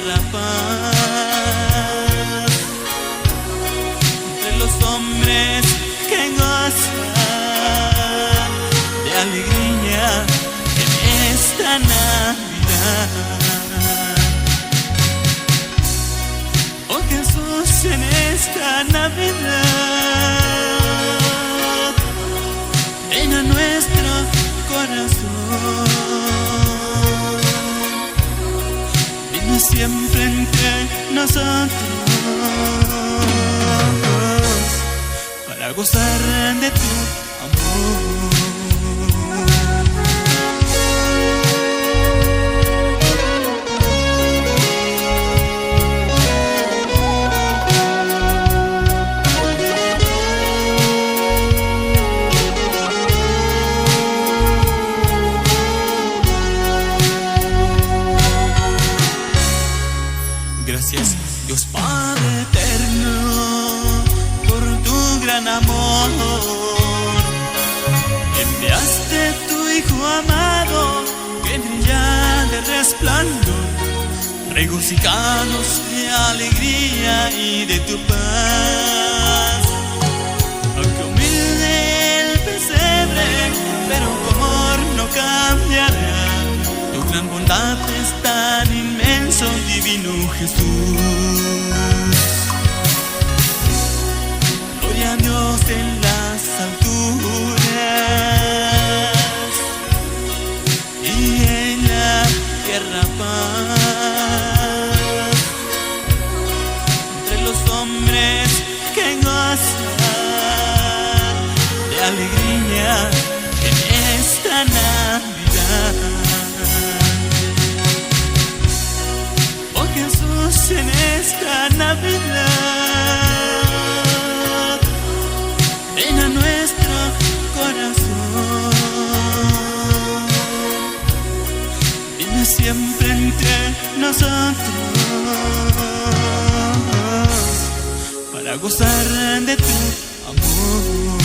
tierra paz entre los hombres que gozan de alegría en esta Navidad. Oh Jesús, en esta Navidad, ven a nuestro corazón, ven siempre entre nosotros para gozar de tu amor. Gracias, Dios Padre eterno, por tu gran amor. Enviaste tu Hijo amado, que brilla de resplandor. Regocijanos de alegría y de tu paz. Aunque humilde el pesebre, pero tu amor no cambiará. Tu gran bondad es tan inmenso, divino Jesús. Gloria a Dios en las alturas y en la tierra paz entre los hombres que gozan de alegría en esta Navidad. Jesús, en esta Navidad, ven a nuestro corazón, ven siempre entre nosotros para gozar de tu amor.